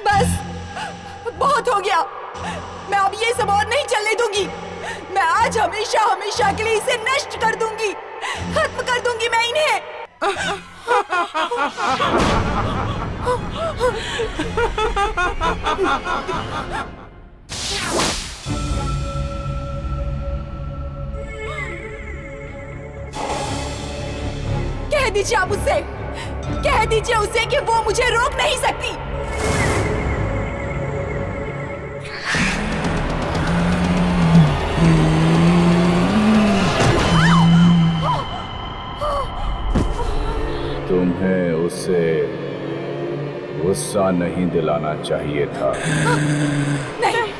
बस, बहुत हो गया। मैं अब ये सब और नहीं चलने दूंगी। मैं आज हमेशा हमेशा के लिए इसे नष्ट कर दूंगी, खत्म कर दूंगी मैं इन्हें। कह दीजिए आप उससे, कह दीजिए उसे कि वो मुझे रोक नहीं सकती। तुम्हें उसे गुस्सा नहीं दिलाना चाहिए था। नहीं,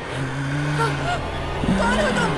कौन हो तुम?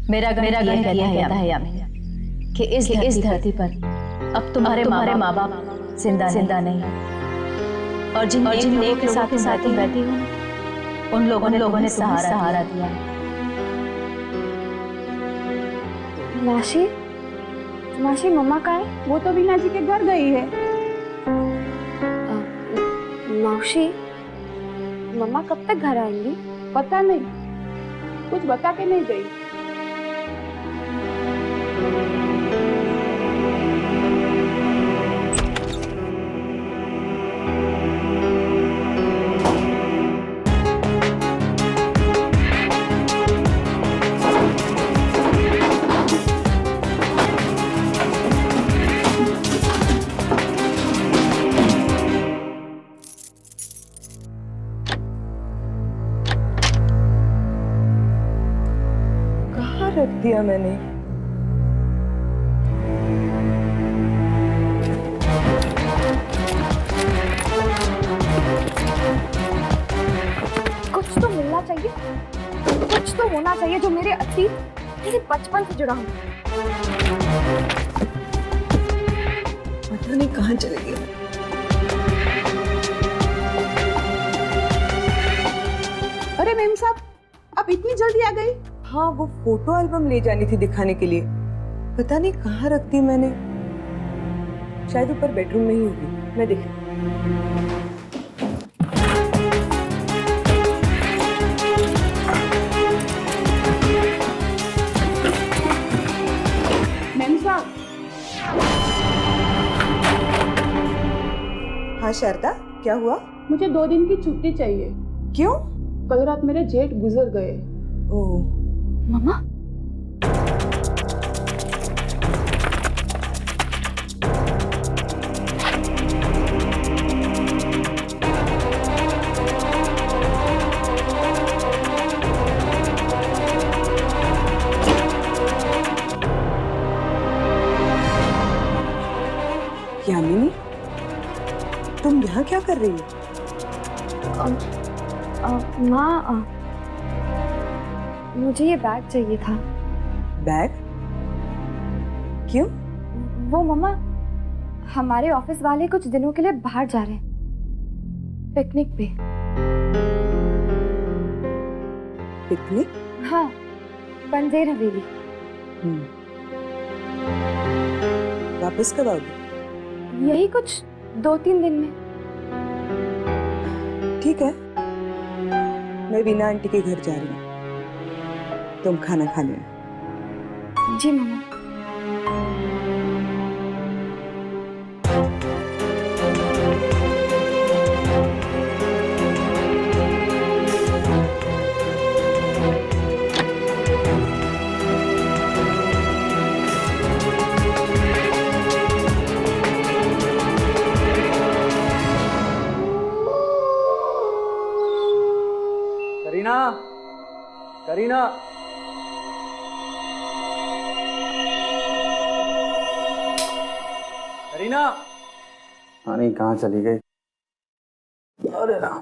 मेरा गण कहता है यामी कि इस धरती पर अब तुम्हारे माँ बाप जिंदा नहीं, और जिन लोगों के साथ तुम रहती हो उन लोगों ने सहारा दिया। मासी मम्मा कहाँ है? वो तो वीना जी के घर गई है। मौसी, मम्मा कब तक घर आएंगी? पता नहीं, कुछ बता के नहीं गई। रख दिया मैंने। कुछ तो मिलना चाहिए, कुछ तो होना चाहिए जो मेरे अतीत, मेरे बचपन से जुड़ा हो। पता नहीं कहाँ चले गए। अरे मेम साहब, आप इतनी जल्दी आ गई? हाँ, वो फोटो एल्बम ले जानी थी दिखाने के लिए। पता नहीं कहाँ रख दी मैंने। शायद ऊपर बेडरूम में ही होगी, मैं देख। मेम साहब। हाँ शारदा, क्या हुआ? मुझे 2 दिन की छुट्टी चाहिए। क्यों? कल रात मेरे जेठ गुजर गए। ओह। मम्मा, यामिनी, तुम यहाँ क्या कर रही हो? माँ, मुझे ये बैग चाहिए था। बैग? क्यों? वो मम्मा, हमारे ऑफिस वाले कुछ दिनों के लिए बाहर जा रहे हैं, पिकनिक पे। पिकनिक? हाँ, बंजेर हवेली। वापस कब आओगे? यही कुछ 2-3 दिन में। ठीक है, मैं वीना आंटी के घर जा रही हूँ, तुम खाना खा लेना। जी मम्मा। करीना, करीना, करीना। नहीं, कहाँ चली गई? अरे राम।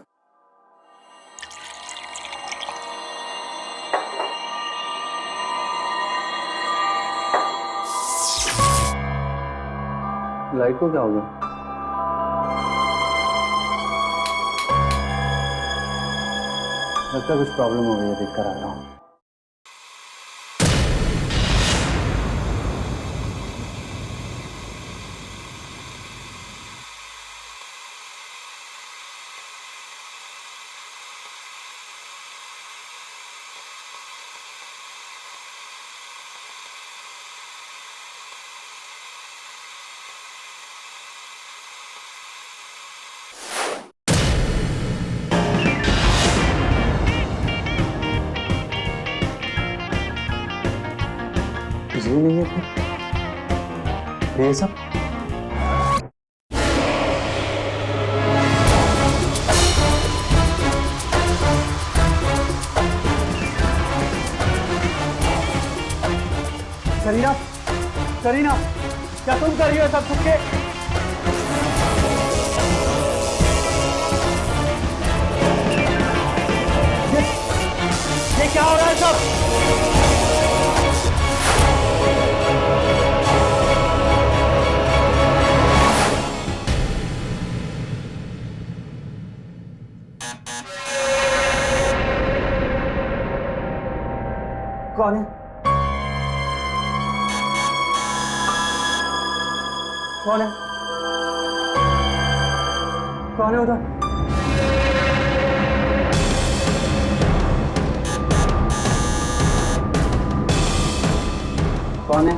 लाइट को क्या हो गया? लगता है कुछ प्रॉब्लम हो गई है, देख कर आ रहा हूँ। ये नहीं है फिर ये सब? करीना, करीना, क्या तुम कर रही हो सब छुप के? ये क्या हो रहा है सब? कौन है? कौन है? कौन है उधर? कौन है?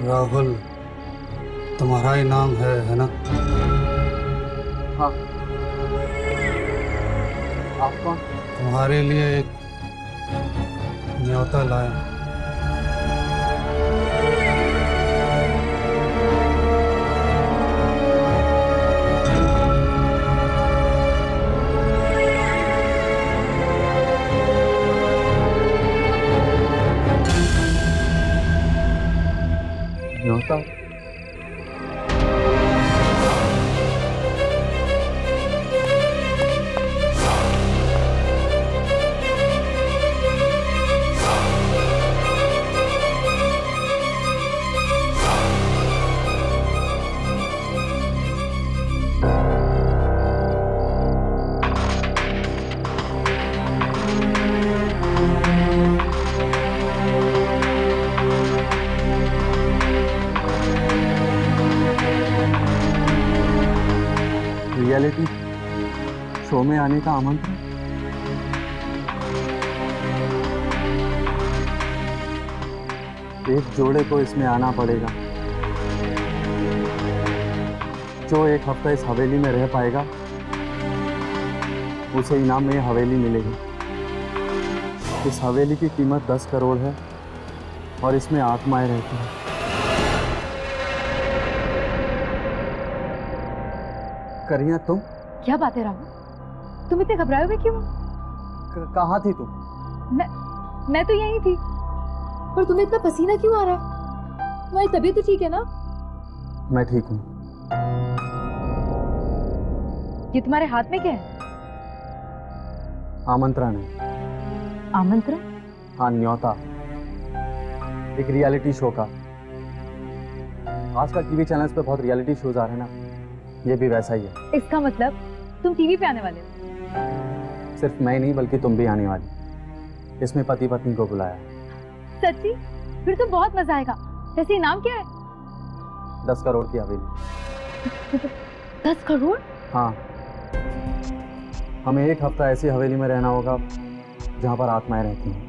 राहुल, तुम्हारा ही नाम है ना? हाँ। आप कौन? तुम्हारे लिए एक न्योता लाया। न्योता? रियलिटी शो में आने का आमंत्रण? एक जोड़े को इसमें आना पड़ेगा। जो एक हफ्ता इस हवेली में रह पाएगा उसे इनाम में ये हवेली मिलेगी। इस हवेली की कीमत 10 करोड़ है और इसमें आत्माएं रहती हैं। करिया, तुम? क्या बात है राहुल, तुम इतने घबराए हुए क्यों? कहाँ थी तुम? मैं तो यहीं थी। पर तुम्हें इतना पसीना क्यों आ रहा है? तुम्हारी तबीयत तो ठीक है ना? मैं ठीक हूँ। ये तुम्हारे हाथ में क्या है? आमंत्रण है। आमंत्रण? हाँ, न्योता, एक रियलिटी शो का। आजकल टीवी चैनल्स पे बहुत रियलिटी शोज आ रहे हैं ना, ये भी वैसा ही है। इसका मतलब तुम टीवी पे आने वाले हो? सिर्फ मैं ही नहीं बल्कि तुम भी आने वाली। इसमें पति पत्नी को बुलाया। सच्ची? फिर तो बहुत मजा आएगा। वैसे नाम क्या है? 10 करोड़ की हवेली। 10 करोड़? हाँ, हमें एक हफ्ता ऐसी हवेली में रहना होगा जहाँ पर आत्माएं रहती हैं।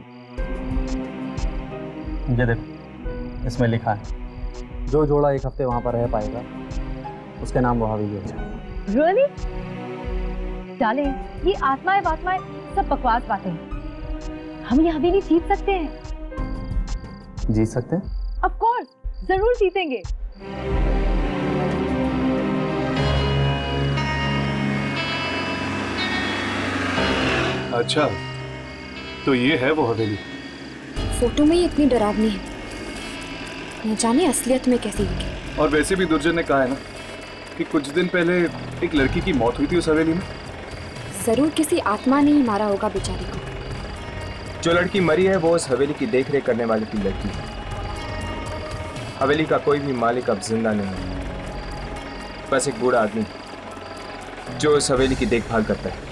ये देखो, इसमें लिखा है जो जोड़ा एक हफ्ते वहाँ पर रह पाएगा उसके नाम वो हवेली हो जाए। Really? डार्लिंग, ये आत्माएं वात्माएं सब बकवास बातें हैं। हम ये हवेली जीत सकते हैं। जीत सकते हैं? Of course, जरूर जीतेंगे। अच्छा, तो ये है वो हवेली। फोटो में ही इतनी डरावनी है, न जाने असलियत में कैसी होगी। और वैसे भी दुर्जन ने कहा है ना कि कुछ दिन पहले एक लड़की की मौत हुई थी उस हवेली में। जरूर किसी आत्मा ने ही मारा होगा बेचारी को। जो लड़की मरी है वो उस हवेली की देखरेख करने वाली की लड़की है। हवेली का कोई भी मालिक अब जिंदा नहीं है, बस एक बूढ़ा आदमी जो उस हवेली की देखभाल करता है।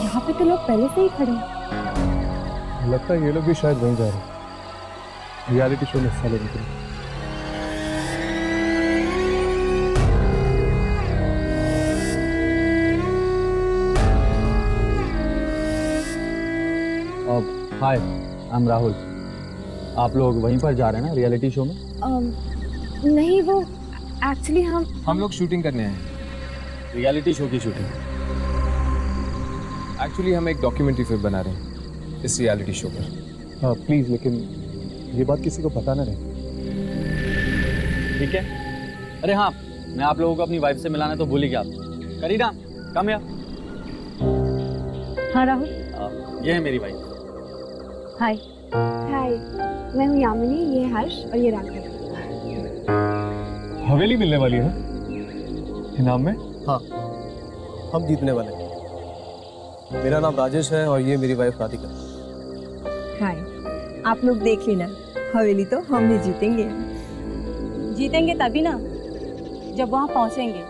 यहाँ पे तो लोग पहले से ही खड़े हैं। लगता है ये लोग भी शायद वहीं जा रहे हैं, रियलिटी शो में हिस्सा लेने के लिए। हाय, आई एम राहुल। आप लोग वहीं पर जा रहे हैं ना रियलिटी शो में? नहीं, वो एक्चुअली हम लोग शूटिंग करने हैं। रियलिटी शो की शूटिंग? एक्चुअली हम एक डॉक्यूमेंट्री फिल्म बना रहे हैं इस रियलिटी शो पर। हाँ प्लीज़, लेकिन ये बात किसी को पता ना रहे। ठीक है। अरे हाँ, मैं आप लोगों को अपनी वाइफ से मिलाना तो भूल ही गया। करीना, कम या। हाँ राहुल। ये है मेरी वाइफ। हाय। हाय, मैं हूँ यामिनी, ये हर्ष और ये राघव। हवेली मिलने वाली है इनाम में? हाँ, हम जीतने वाले हैं। मेरा नाम राजेश है और ये मेरी वाइफ राधिका। हाय, आप लोग देख लेना, हवेली तो हम भी जीतेंगे। जीतेंगे तभी ना जब वहाँ पहुँचेंगे।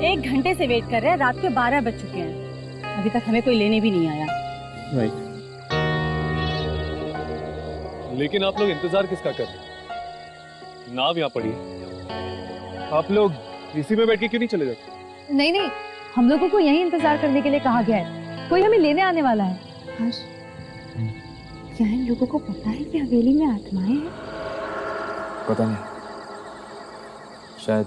1 घंटे से वेट कर रहे हैं, रात के 12 बज चुके हैं, अभी तक हमें कोई लेने भी नहीं आया। राइट। लेकिन आप लोग इंतजार किसका कर रहे हैं? नाव यहाँ पड़ी है, आप लोग इसी में बैठ के क्यों नहीं चले जाते? नहीं नहीं, हम लोगों को यहीं इंतजार करने के लिए कहा गया है। कोई हमें लेने आने वाला है। हर्ष, क्या इन लोगों को पता है कि हवेली में आत्माएं हैं? पता नहीं, शायद।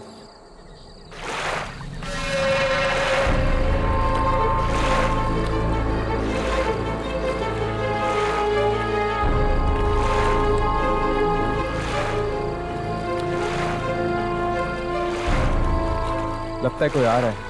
लगता है कोई आ रहा है।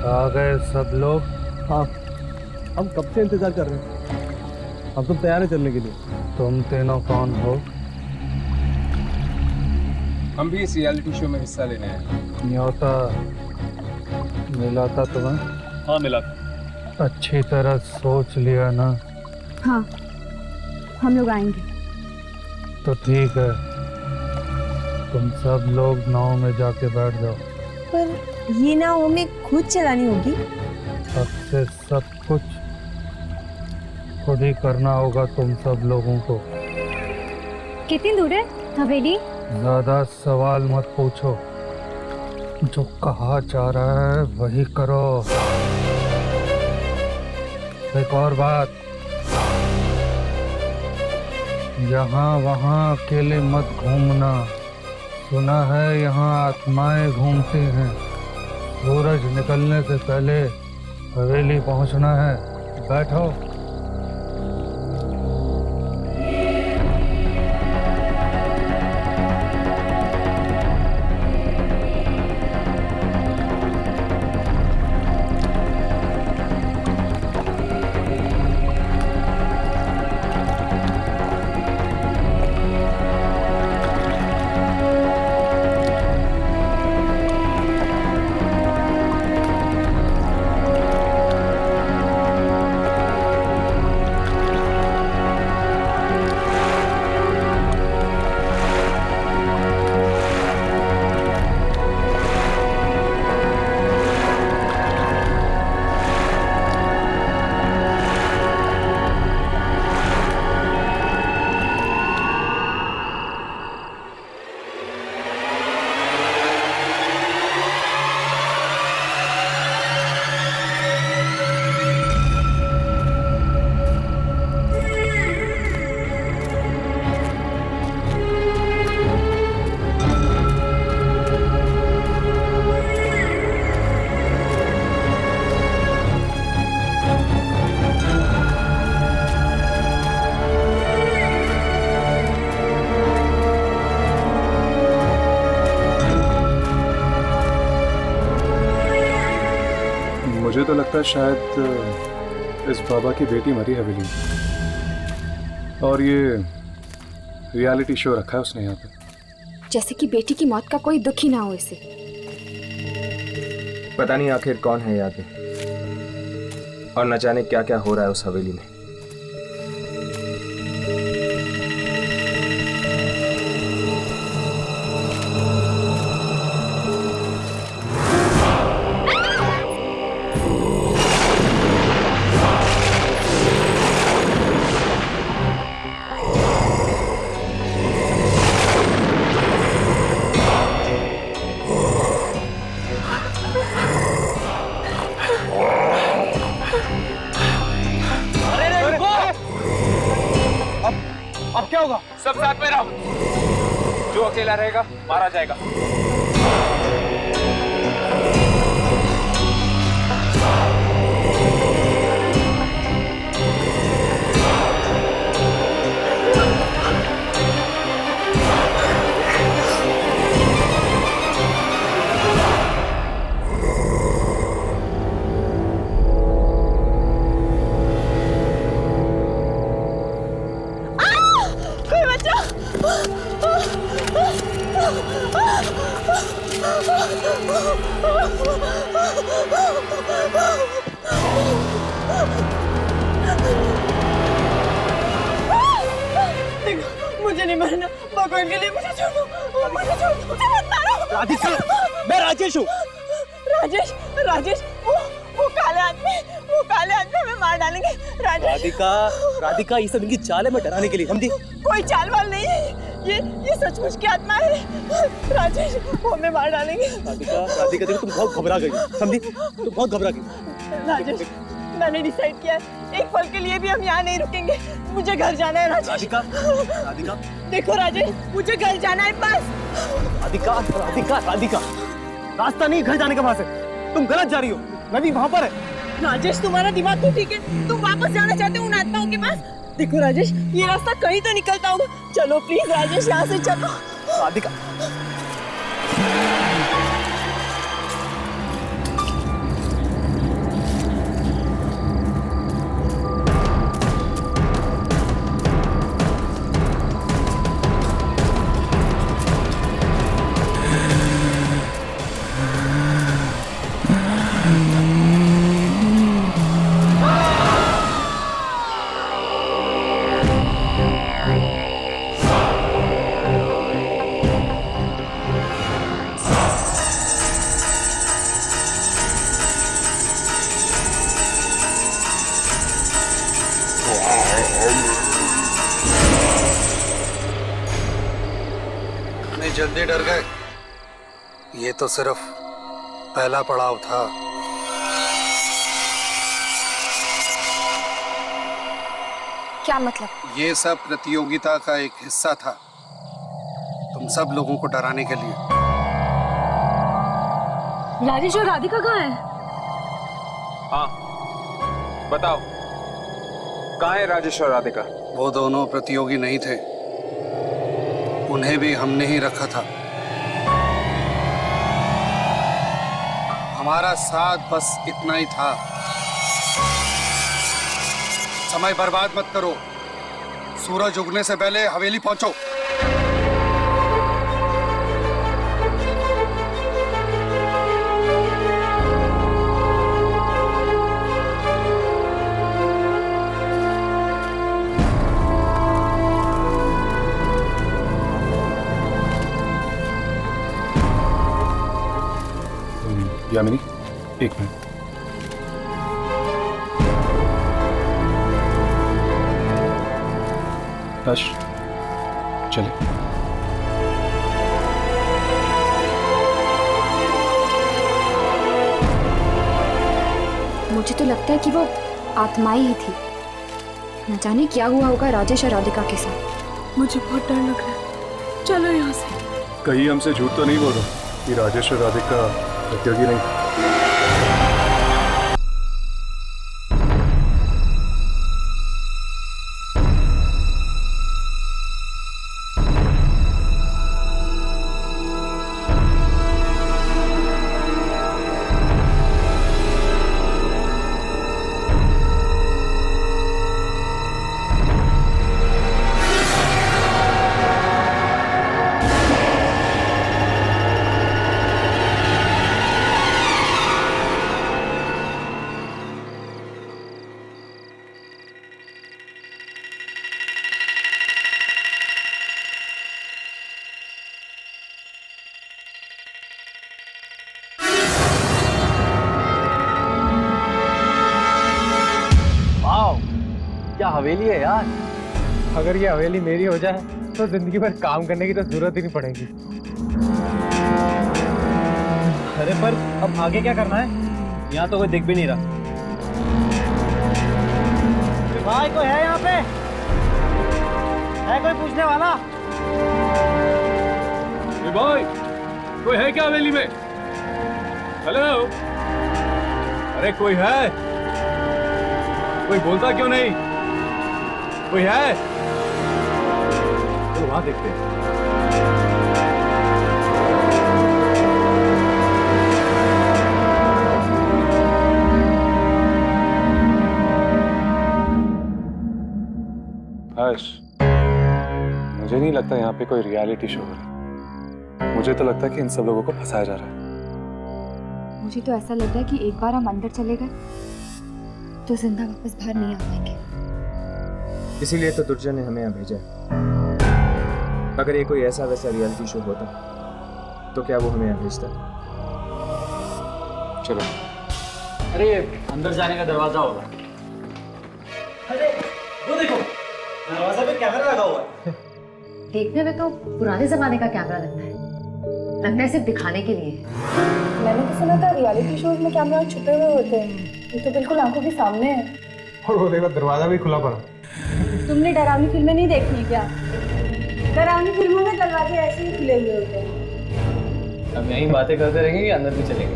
आ गए सब लोग? हाँ, हम कब से इंतजार कर रहे हैं। हम तुम तैयार हैं चलने के लिए। तुम तीनों कौन हो? हम भी इस रियलिटी शो में हिस्सा लेने आए। न्योता मिला था तुम्हें? हाँ मिला। अच्छी तरह सोच लिया ना? हाँ, हम लोग आएंगे। तो ठीक है, तुम सब लोग नाव में जाके बैठ जाओ। पर ये नाव हमें खुद चलानी होगी। अब से सब कुछ खुद ही करना होगा तुम सब लोगों को। कितनी दूर है हवेली? ज्यादा सवाल मत पूछो, जो कहा जा रहा है वही करो। एक और बात, यहाँ वहाँ अकेले मत घूमना। सुना है यहाँ आत्माएं घूमती हैं। सूरज निकलने से पहले हवेली पहुँचना है। बैठो। मुझे तो लगता है शायद इस बाबा की बेटी मरी हवेली में, और ये रियलिटी शो रखा है उसने यहाँ पे। जैसे कि बेटी की मौत का कोई दुख ही ना हो इसे। पता नहीं आखिर कौन है यहाँ पे, और न जाने क्या क्या हो रहा है उस हवेली में। अब क्या होगा? सब साथ में रहो, जो अकेला रहेगा मारा जाएगा। मुझे नहीं मरना, भगवान के लिए मुझे छोड़ दो, मुझे छोड़ दो, मुझे मत मारो। राधिका, मैं राजेश हूँ। राजेश, राजेश, वो काले आदमी हमें मार डालेंगे। राधिका, राधिका, ये सब इनकी चाल है, मैं डराने के लिए, समझी? कोई चाल वाल नहीं है, ये सचमुच की आत्मा है। राजेश, वो हमें मार डालेंगे। राधिका, राधिका, देखो तुम बहुत घबरा गई, समझी? तुम बहुत घबरा गई। राजेश, मैंने डिसाइड किया है, एक पल के लिए भी हम यहाँ नहीं रुकेंगे। मुझे घर जाना है राजेश। राधिका, राधिका, देखो राजेश, मुझे घर जाना है बस। राधिका, राधिका, राधिका, रास्ता नहीं घर जाने का वहाँ से, तुम गलत जा रही हो, नदी वहाँ पर है। राजेश, तुम्हारा दिमाग तो ठीक है, तुम वापस जाना चाहते हो उन आत्माओं के पास। देखो राजेश, ये रास्ता कहीं तो निकलता होगा। चलो प्लीज राजेश, यहाँ से चलो। राधिका, जल्दी डर गए? ये तो सिर्फ पहला पड़ाव था। क्या मतलब? ये सब प्रतियोगिता का एक हिस्सा था, तुम सब लोगों को डराने के लिए। राजेश और राधिका कहाँ है? हाँ बताओ, कहाँ है राजेश और राधिका? वो दोनों प्रतियोगी नहीं थे, उन्हें भी हमने ही रखा था। हमारा साथ बस इतना ही था। समय बर्बाद मत करो, सूरज उगने से पहले हवेली पहुंचो। यामिनी, एक मिनट। हर्ष, चले। मुझे तो लगता है कि वो आत्माएं ही थी। न जाने क्या हुआ होगा राजेश और राधिका के साथ। मुझे बहुत डर लग रहा है, चलो यहाँ से। कहीं हमसे झूठ तो नहीं बोल रहा कि राजेश और राधिका प्रतियोगी नहीं? क्या हवेली है यार। अगर ये हवेली मेरी हो जाए तो जिंदगी भर काम करने की तो जरूरत ही नहीं पड़ेगी। अरे पर अब आगे क्या करना है? यहाँ तो कोई दिख भी नहीं रहा। भाई कोई है यहाँ पे? है कोई पूछने वाला? भाई कोई है क्या हवेली में? हेलो, अरे कोई है? कोई बोलता क्यों नहीं? कोई है? चलो वहां देखते हैं। हर्ष, मुझे नहीं लगता यहाँ पे कोई रियलिटी शो हो रहा है। मुझे तो लगता है कि इन सब लोगों को फंसाया जा रहा है। मुझे तो ऐसा लग रहा है कि एक बार हम अंदर चले गए तो जिंदा वापस बाहर नहीं आ पाएंगे। इसीलिए तो दुर्जन ने हमें यहाँ भेजा है। अगर ये कोई ऐसा वैसा रियलिटी शो होता तो क्या वो हमें यहाँ भेजता? चलो। अरे अंदर जाने का दरवाजा होगा। अरे वो देखो, दरवाजा पे कैमरा लगा हुआ है। देखने में तो पुराने जमाने का कैमरा लगता है सिर्फ दिखाने के लिए। मैंने तो सुना था रियलिटी शोज में कैमरा छुपे हुए होते हैं, ये तो बिल्कुल आंखों के सामने है। और वो देखो दरवाजा भी खुला पड़ा। तुमने डरावनी फिल्में नहीं देखी क्या? डरावनी फिल्मों में दरवाजे ऐसे ही खुले हुए होते हैं। अब यहीं बातें करते रहेंगे कि अंदर भी चलेंगे?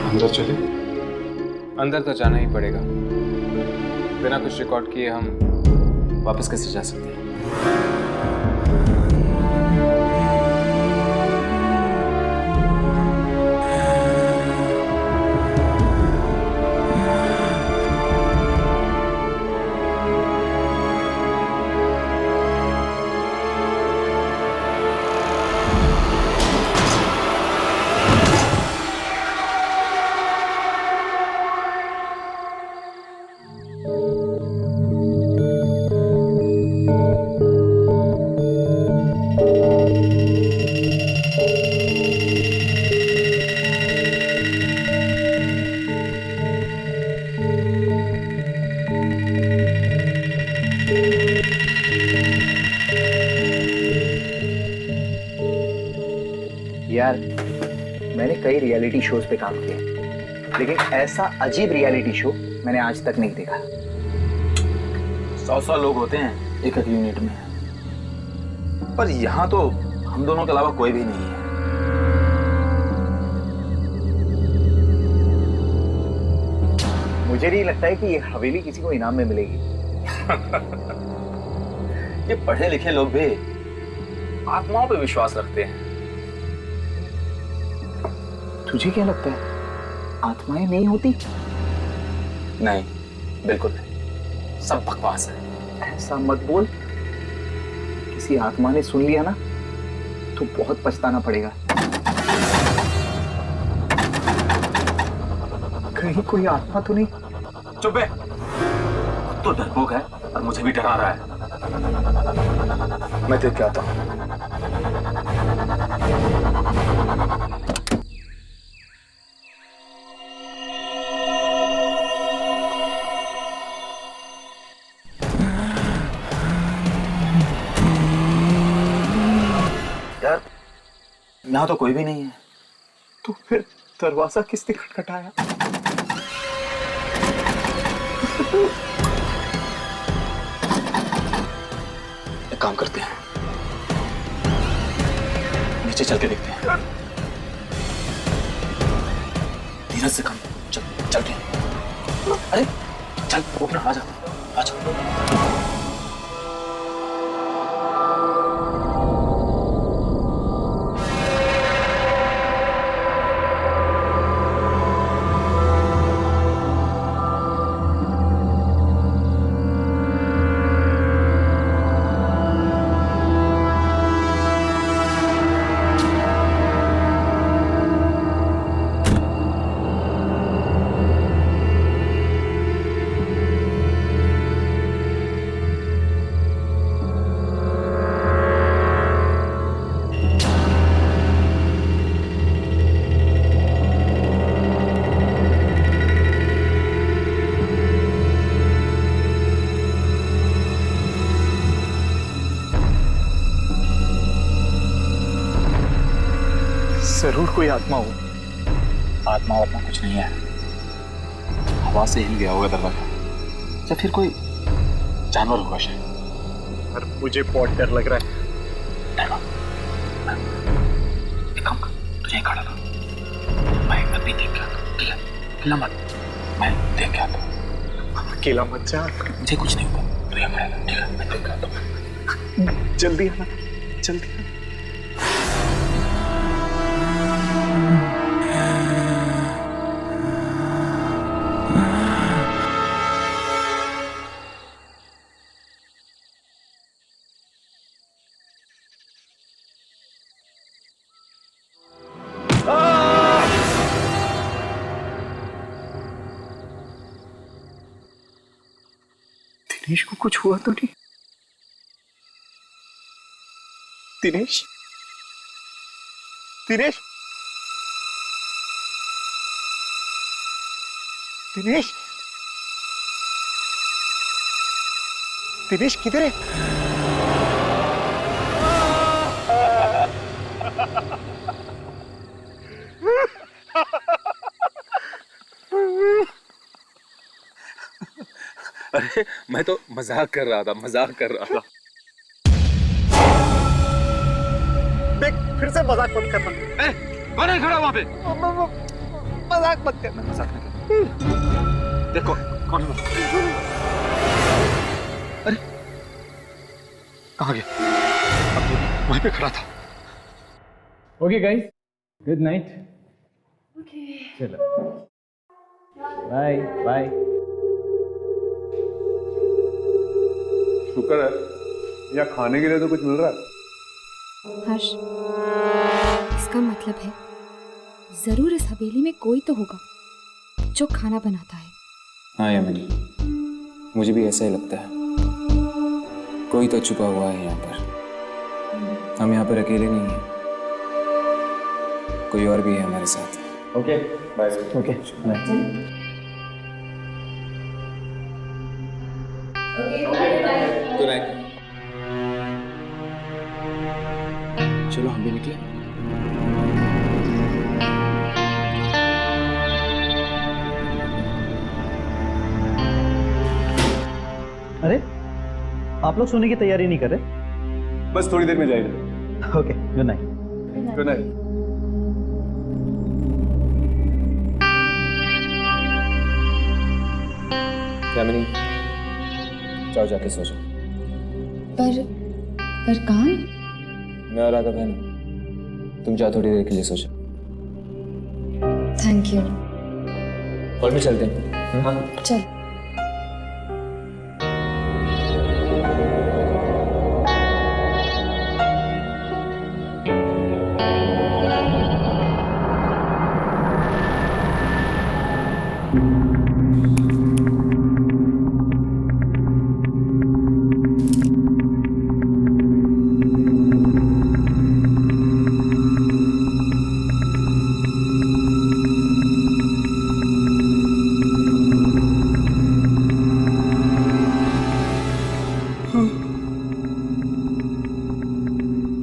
अंदर चले? अंदर तो जाना ही पड़ेगा। बिना कुछ रिकॉर्ड किए हम वापस कैसे जा सकते हैं? यार मैंने कई रियलिटी शोज पे काम किया, लेकिन ऐसा अजीब रियलिटी शो मैंने आज तक नहीं देखा। 100 लोग होते हैं एक यूनिट में, पर यहाँ तो हम दोनों के अलावा कोई भी नहीं है। मुझे नहीं लगता है कि ये हवेली किसी को इनाम में मिलेगी। ये पढ़े लिखे लोग भी आत्माओं पे विश्वास रखते हैं। तुझे क्या लगता है आत्माएं नहीं होती? नहीं, बिल्कुल नहीं, सब बकवास है। ऐसा मत बोल, किसी आत्मा ने सुन लिया ना तो बहुत पछताना पड़ेगा। कहीं कोई आत्मा तो नहीं? चुप है, खुद तो डरपोक है और मुझे भी डरा रहा है। मैं देख के आता हूं। यार यहाँ तो कोई भी नहीं है, तो फिर दरवाजा किसने खटखटाया? एक काम करते हैं, नीचे चल के देखते हैं। धीरज से काम, चल के। अरे चल ऊपर आ जा, आ जा। जरूर कोई आत्मा हो। आत्मा कुछ नहीं है, हवा से हिल गया होगा दरवाजा, या फिर कोई जानवर होगा शायद। पर मुझे बहुत डर लग रहा है। एक काम कर, तू यहीं खड़ा रह, मैं अभी देख के आता हूँ, ठीक है? अकेला मत, मैं देख के आता हूँ। अकेला मत जा, मुझे कुछ नहीं होगा, तू यहीं खड़ा रह, ठीक है? मैं देख के आता हूँ। जल्दी आना, जल्दी आना। दिनेश को कुछ हुआ तो नहीं? दिनेश, दिनेश, दिनेश, दिनेश किधर है? अरे मैं तो मजाक कर रहा था, मजाक कर रहा था। देख, फिर से मजाक मत करना। कौन है खड़ा वहां पे? मजाक मत करना। मजाक मत करना। देखो कौन है? अरे कहाँ गया? वहीं पे खड़ा था। Okay guys, good night. Okay, चलो बाय बाय। शुक्र है यहाँ खाने के लिए तो कुछ मिल रहा है। हर्ष, इसका मतलब है जरूर इस हवेली में कोई तो होगा जो खाना बनाता है। हाँ यामिनी, मुझे भी ऐसा ही लगता है, कोई तो छुपा हुआ है यहाँ पर। हम यहाँ पर अकेले नहीं हैं, कोई और भी है हमारे साथ। Okay bye. Okay bye. चलो हम भी निकले। आप लोग सोने की तैयारी नहीं कर रहे? बस थोड़ी देर में जाएगा। Okay, good night. Good night. Yamini, जाओ जाके सो जाओ। पर काम? मैं और राघव है ना, तुम जाओ थोड़ी देर के लिए सो जाओ। Thank you. और भी चलते हैं। हाँ चल।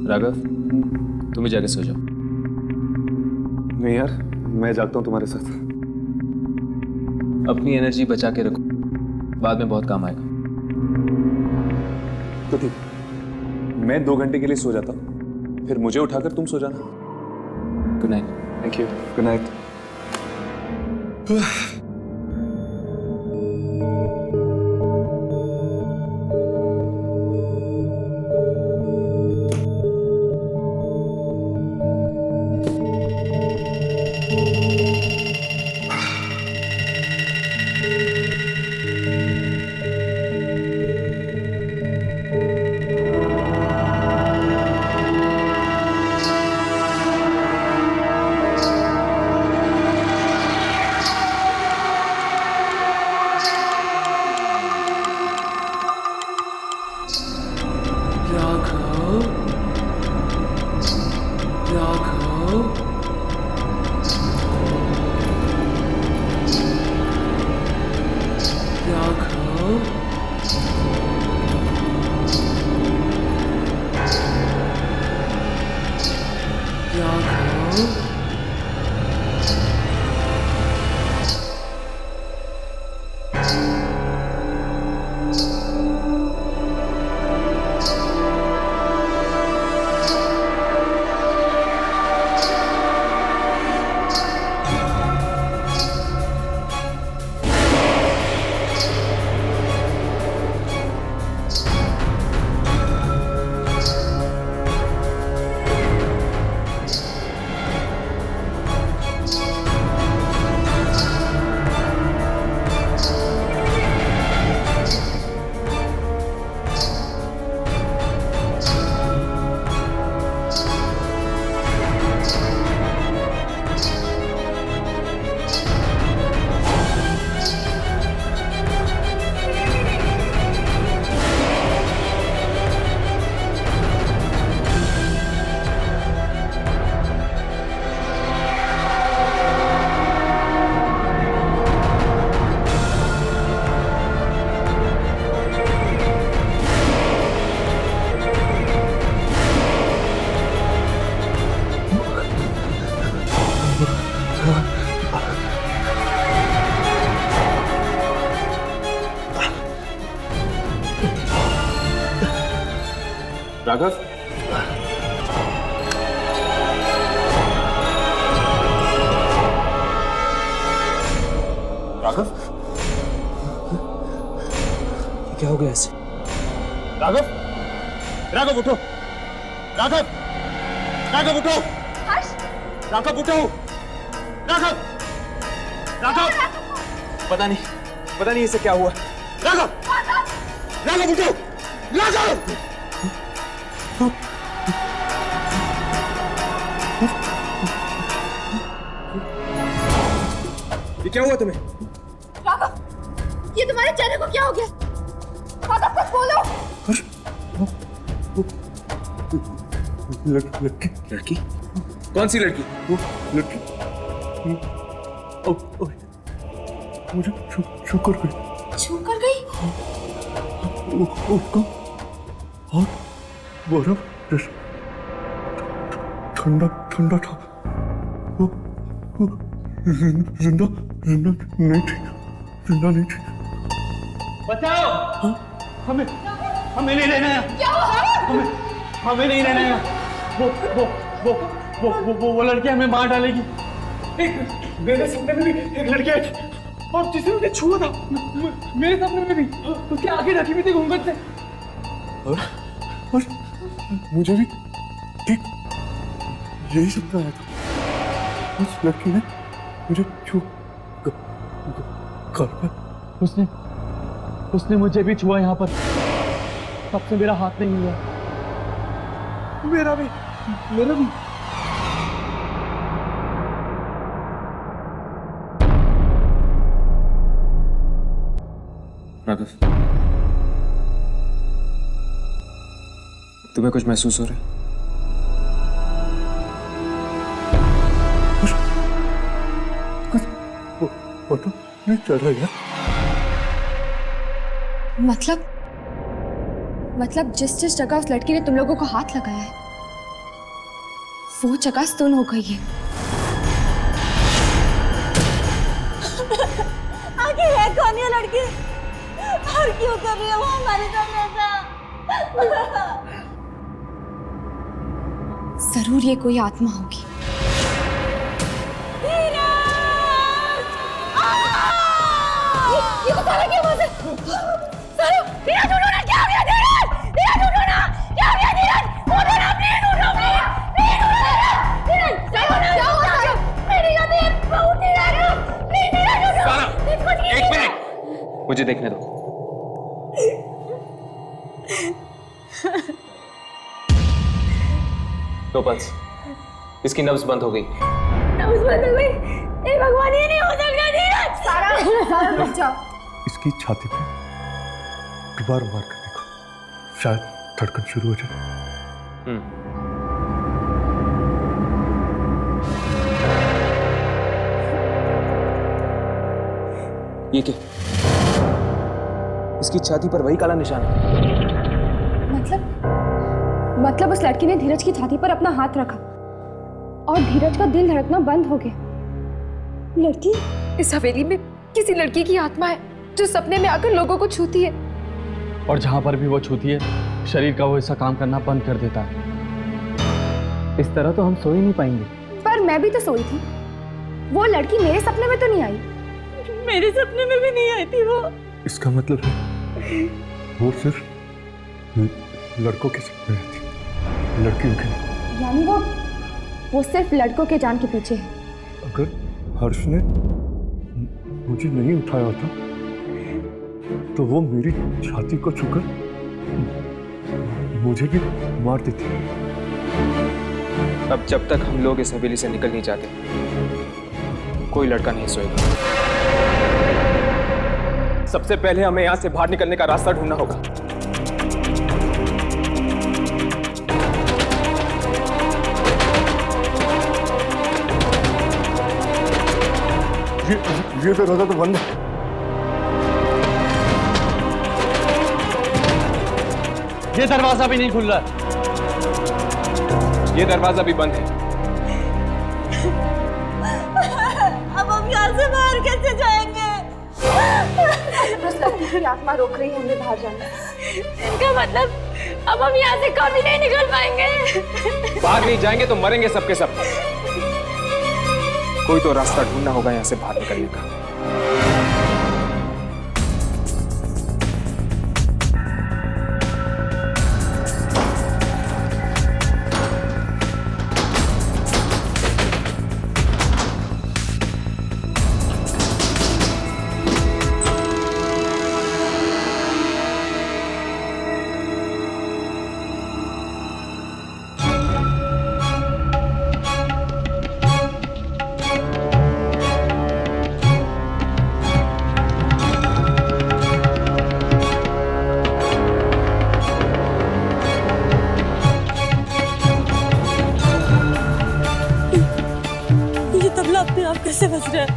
राघव, तुम भी जाके सो जाओ। नहीं यार, मैं जागता हूँ तुम्हारे साथ। अपनी एनर्जी बचा के रखो, बाद में बहुत काम आएगा। तो ठीक, मैं 2 घंटे के लिए सो जाता हूँ, फिर मुझे उठाकर तुम सो जाना। Good night. Thank you. Good night. Raghav, Raghav, क्या हो गया ऐसे? राघव, राघव उठो, राघव, राघव उठो, राघव उठो, राघव, राघव, पता नहीं इसे क्या हुआ। राघव, राघव उठो, राघव। ये क्या हुआ तुम्हें? राघव, ये तुम्हारे चेहरे को क्या हो गया? राघव, कुछ बोलो। लड़की? कौन सी लड़की? लड़की मुझे छू कर गई। छू कर गई? उसका हाथ बर्फ जैसा ठंडा ठंडा था। वो जिंदा नहीं थी। बचाओ! हमें हमें नहीं रहना है। क्या हुआ? हमें नहीं रहना है। वो लड़की हमें मार डालेगी। एक मेरे सपने में भी एक लड़की आई थी और जिसे मैंने छुआ था मेरे सपने में भी उसके आगे ढकी हुई थी घूंघट से। और मुझे भी ठीक यही सपना आया था। उस लड़की ने मुझे छू उसने मुझे भी छुआ यहाँ पर। तब से मेरा हाथ नहीं हुआ। मेरा भी। तुम्हें कुछ महसूस हो रहा है? कुछ नहीं चल रहा है। मतलब जिस जगह उस लड़की ने तुम लोगों को हाथ लगाया है वो जगह सुन हो गई है। आखिर है कौन ये लड़की और क्यों कर रही है वो हमारे साथ ऐसा? जरूर ये कोई आत्मा होगी। ये तो सारा क्या आवाज है? सारा धीरज ढूंढो ना, क्या हो गया धीरज? धीरज ढूंढो ना, क्या हो गया धीरज? ढूंढो ना, प्लीज ढूंढो, प्लीज ढूंढो ना, धीरज क्या हुआ सारा? मेरी गति बहुत धीरज, प्लीज धीरज ढूंढो। सारा एक मिनट मुझे देखने दो। तो बस इसकी नब्ज बंद हो गई। नब्ज बंद हो गई? ए भगवान, ये नहीं हो सकता धीरज। सारा रुक जाओ। इसकी छाती पे दोबारा मार कर देखो, शायद धड़कन शुरू हो जाए। ये क्या? इसकी छाती पर वही काला निशान है। मतलब उस लड़की ने धीरज की छाती पर अपना हाथ रखा और धीरज का दिल धड़कना बंद हो गया। लड़की? इस हवेली में किसी लड़की की आत्मा है जो सपने में आकर लोगों को छूती है। और जहां पर भी वो छूती है शरीर का वो हिस्सा काम करना बंद कर देता है। इस तरह तो हम सो ही नहीं पाएंगे। पर मैं भी तो सोई थी। वो लड़की मेरे सपने में तो नहीं आई। मेरे सपने में भी नहीं आई थी वो। इसका मतलब है वो सिर्फ लड़कों के सपने में थी, लड़कियों के नहीं। यानी वो सिर्फ लड़कों के जान के पीछे है। अगर हर्ष ने मुझे नहीं उठाया होता तो वो मेरी छाती को छूकर मुझे भी मार देती। अब जब तक हम लोग इस हवेली से निकल नहीं जाते कोई लड़का नहीं सोएगा। सबसे पहले हमें यहां से बाहर निकलने का रास्ता ढूंढना होगा। ये दरवाजा तो बंद है। ये दरवाजा भी नहीं खुल रहा। ये दरवाजा भी बंद है। अब हम यहाँ से बाहर कैसे जाएंगे? बस लड़की की आत्मा रोक रही है हमें बाहर जाने। इनका मतलब अब हम यहाँ से कभी नहीं निकल पाएंगे। बाहर नहीं जाएंगे तो मरेंगे सबके सब। कोई तो रास्ता ढूंढना होगा यहाँ से बाहर निकलने का। अपने आप कैसे बच रहा है?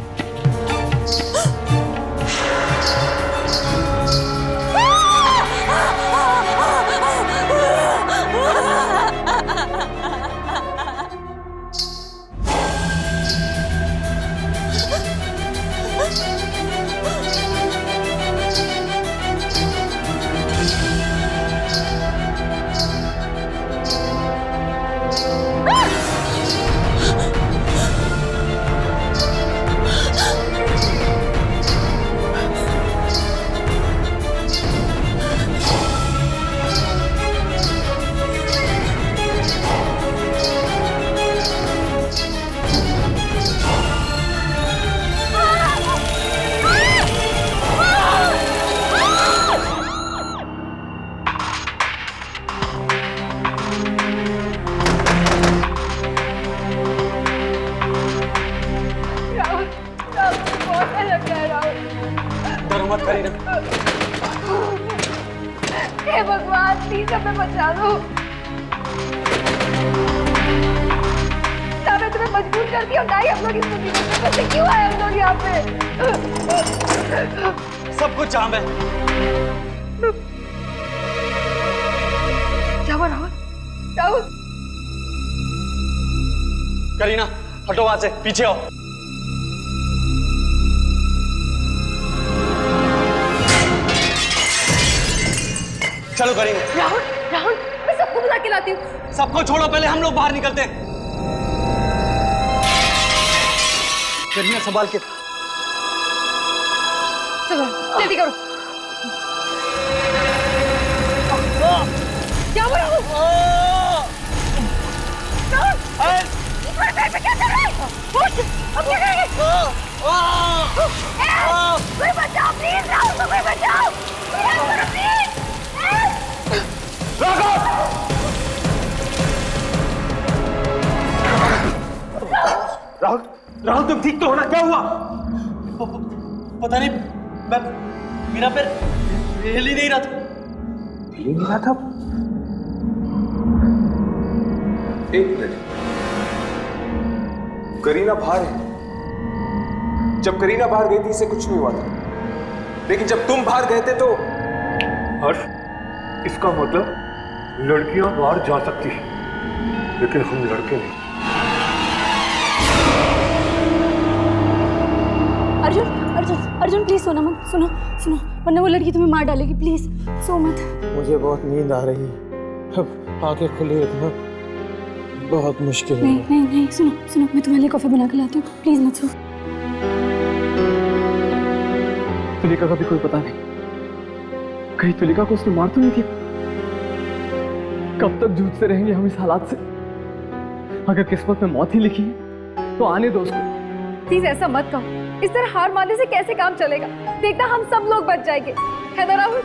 हे भगवान प्लीज हमें बचा लो। ना मैं तुम्हें मजबूर कर दिया ना ही हम लोग इस मुसीबत में फंसे, क्यों आए हम लोग यहाँ पे? सब कुछ जाम है। क्या हुआ राहुल? राहुल करीना हटो वहां से, पीछे आओ। चलो करीना। राहुल राहुल मैं सबको बुला के लाती हूँ। सबको छोड़ो, पहले हम लोग बाहर निकलते हैं। करीना संभाल के। चलो जल्दी करो। क्या हुआ राहुल? राहुल इस पैर पे क्या चल रहा है? उठ, अब क्या करेंगे? कोई बचाओ प्लीज, राहुल को कोई बचाओ प्लीज। राहुल राहुल तुम ठीक तो हो ना? क्या हुआ? पता नहीं, मेरा पैर हिल ही नहीं रहा था। हिल ही नहीं रहा था? एक मिनट, करीना बाहर है। जब करीना बाहर गई थी इसे कुछ नहीं हुआ था, लेकिन जब तुम बाहर गए थे तो। हर्ष, इसका मतलब लड़कियां बाहर जा सकती हैं, लेकिन हम लड़के नहीं। अर्जुन अर्जुन अर्जुन प्लीज सोना मत, सुनो सुनो, वरना वो लड़की तुम्हें मार डालेगी। प्लीज सो मत। मुझे बहुत नींद आ रही है, अब आंखें खुली रखना बहुत मुश्किल है। नहीं नहीं नहीं, सुनो सुनो, मैं तुम्हारे लिए कॉफी बना के लाती हूँ, प्लीज मत सो। तुलिका का भी कोई पता नहीं, कहीं तुलिका को उसने मार तो नहीं दिया? कब तक जूझते रहेंगे हम इस हालात से? अगर किस्मत में मौत ही लिखी है तो आने दो उसको। प्लीज ऐसा मत कहो, इस तरह हार मानने से कैसे काम चलेगा? देखना हम सब लोग बच जाएंगे, है ना राहुल?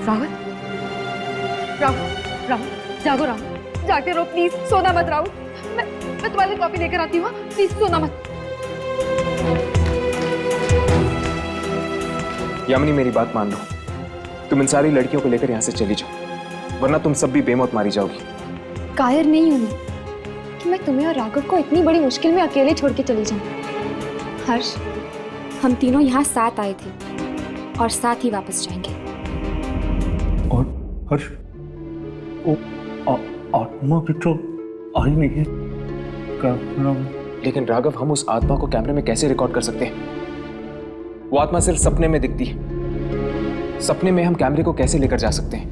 राहुल राहुल राहुल जागो राहुल, जागते रहो प्लीज, सोना मत राहुल। मैं तुम्हारे लिए कॉफी लेकर आती हूँ, प्लीज सोना मत। यामिनी मेरी बात मान लो, तुम इन सारी लड़कियों को लेकर यहाँ से चली जाओ, वरना तुम सब भी बेमौत मारी जाओगी। कायर नहीं हूं मैं कि मैं तुम्हें और राघव को इतनी बड़ी मुश्किल में अकेले छोड़ के चली जाऊं। हर्ष, हम तीनों यहाँ साथ आए थे और साथ ही वापस जाएंगे। और हर्ष, वो आत्मा भी तो आई नहीं है कैमरा में। लेकिन राघव, हम उस आत्मा को कैमरे में कैसे रिकॉर्ड कर सकते हैं? वो आत्मा सिर्फ सपने में दिखती है, सपने में हम कैमरे को कैसे लेकर जा सकते हैं?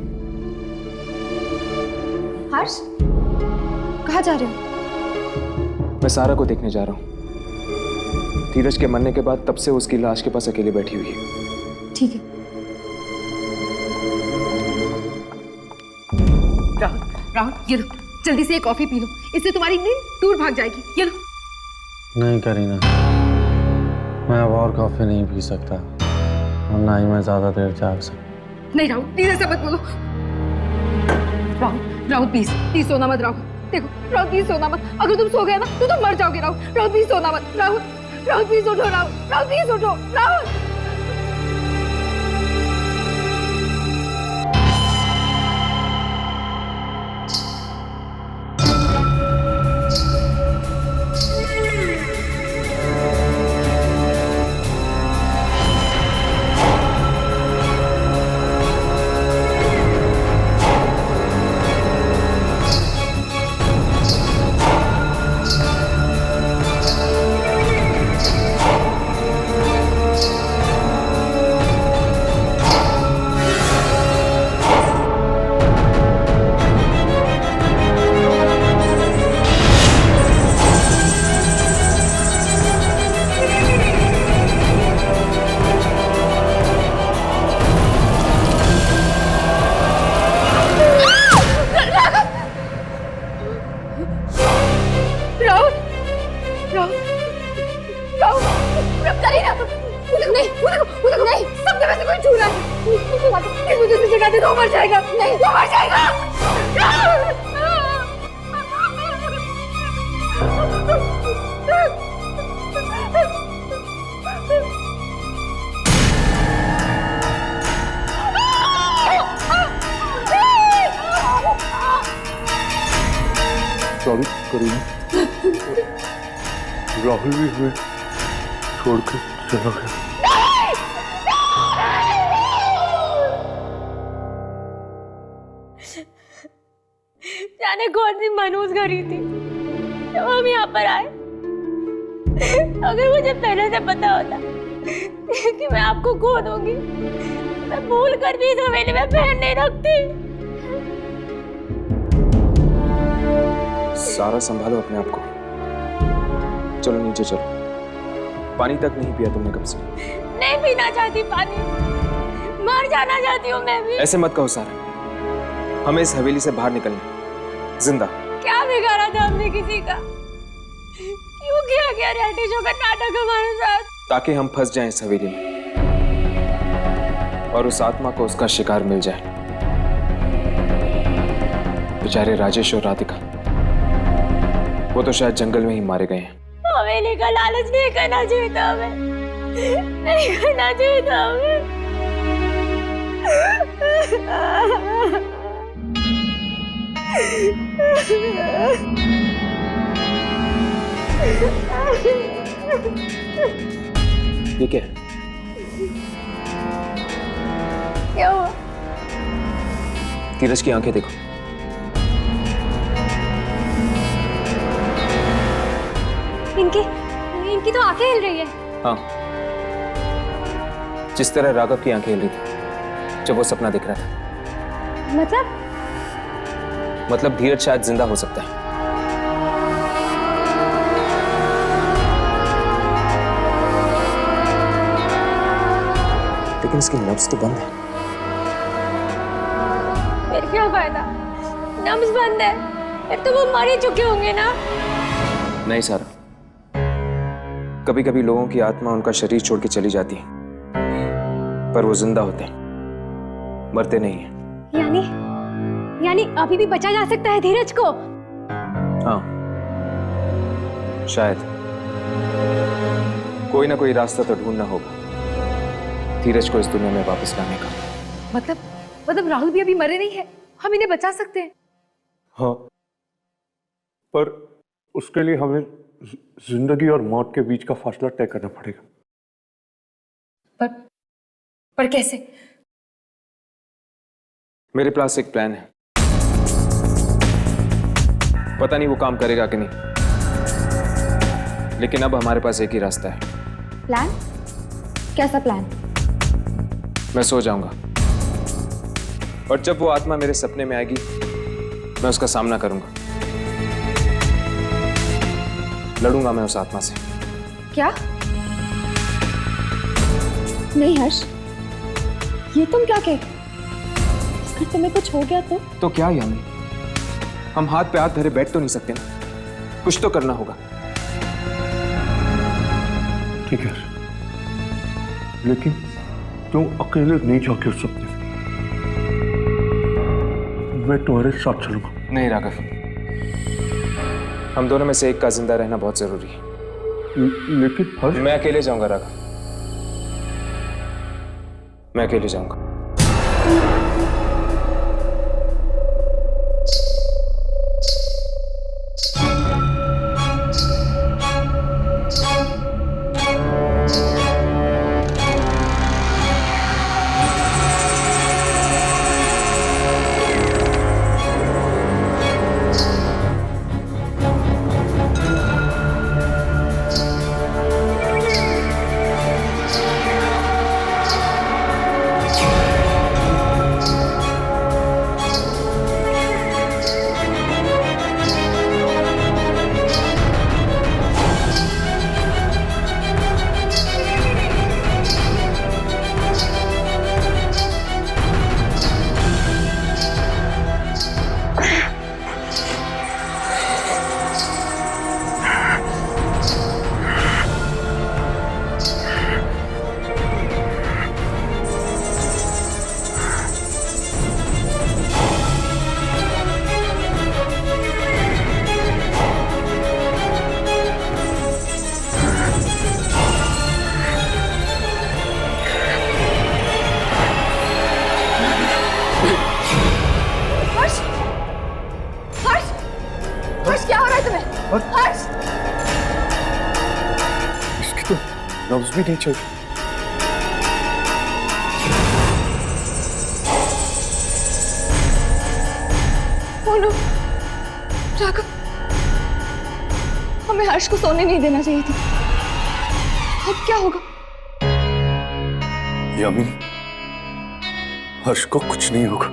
हर्ष, कहाँ जा रहे हो? मैं सारा को देखने जा रहा हूँ। धीरज के मरने के बाद तब से उसकी लाश के पास अकेले बैठी हुई है। ठीक है। राहुल राहुल ये लो, जल्दी से ये कॉफी पी लो, इससे तुम्हारी नींद दूर भाग जाएगी। ये लो। नहीं करीना, मैं अब और कॉफी नहीं पी सकता और ना ही मैं ज्यादा देर जाग सकता। नहीं राहुल प्लीज ऐसा मत बोलो। राहुल राहुल प्लीज प्लीज सोना मत राहुल। देखो राहुल प्लीज सोना मत, अगर तुम सो गए ना तो तुम मर जाओगे राहुल। राहुल प्लीज सोना मत। राहुल राहुल प्लीज उठो। राहुल राहुल प्लीज उठो। राहुल मुझे उसे जगा दे तो मर जाएगा। नहीं वो मर जाएगा। सॉरी करीना, राहुल भी हमें छोड़ कर चला गया। जाने कौन सी मनहूस घड़ी थी जब हम यहाँ पर आए। अगर मुझे पहले से पता होता कि मैं आपको खो दूंगी, मैं भूल कर भी इस हवेली में पैर नहीं रखती। सारा संभालो अपने आप को। चलो नीचे चलो। पानी तक नहीं पिया तुमने कब से? नहीं पीना चाहती पानी, मर जाना चाहती हूँ मैं भी। ऐसे मत कहो सारा, हमें इस हवेली से बाहर निकलना जिंदा। क्या बिगाड़ा था हमने किसी का? क्यों किया गया रियलिटी शो का नाटक हमारे साथ? ताकि हम फंस जाएं इस हवेली में और उस आत्मा को उसका शिकार मिल जाए। बेचारे राजेश और राधिका, वो तो शायद जंगल में ही मारे गए हैं। हवेली का लालच नहीं करना चाहिए था हमें, नहीं करना चाहिए था हमें। ये क्या है? क्या हुआ? धीरज की आंखें देखो। इनकी तो आंखें हिल रही है। हाँ, जिस तरह राघव की आंखें हिल रही थी जब वो सपना दिख रहा था। मतलब धीरज शायद जिंदा हो सकता है। लेकिन इसकी नब्ज तो बंद है। फिर क्या फायदा? नब्ज बंद है, फिर तो वो मर ही चुके होंगे ना। नहीं सारा, कभी कभी लोगों की आत्मा उनका शरीर छोड़ के चली जाती है, पर वो जिंदा होते हैं, मरते नहीं है। यानी अभी भी बचा जा सकता है धीरज को? हाँ, शायद कोई ना कोई रास्ता तो ढूंढना होगा धीरज को इस दुनिया में वापस लाने का। मतलब राहुल भी अभी मरे नहीं है, हम इन्हें बचा सकते हैं। हाँ, पर उसके लिए हमें जिंदगी और मौत के बीच का फासला तय करना पड़ेगा। पर कैसे? मेरे पास एक प्लान है, पता नहीं वो काम करेगा कि नहीं, लेकिन अब हमारे पास एक ही रास्ता है। प्लान? कैसा प्लान? मैं सो जाऊंगा और जब वो आत्मा मेरे सपने में आएगी मैं उसका सामना करूंगा, लड़ूंगा मैं उस आत्मा से। क्या? नहीं हर्ष, ये तुम क्या कह? अगर तुम्हें कुछ हो गया तो क्या यानी? हम हाथ पे हाथ धरे बैठ तो नहीं सकते ना, कुछ तो करना होगा। ठीक है, लेकिन तुम अकेले नहीं जाके उस सपने में, मैं तुम्हारे साथ चलूंगा। नहीं राघव, हम दोनों में से एक का जिंदा रहना बहुत जरूरी है। लेकिन हर्ष, मैं अकेले जाऊंगा राघव, मैं अकेले जाऊंगा। लफ्ज भी नहीं चल। बोलो राघव, हमें हर्ष को सोने नहीं देना चाहिए था। अब क्या होगा? यामिनी, हर्ष को कुछ नहीं होगा।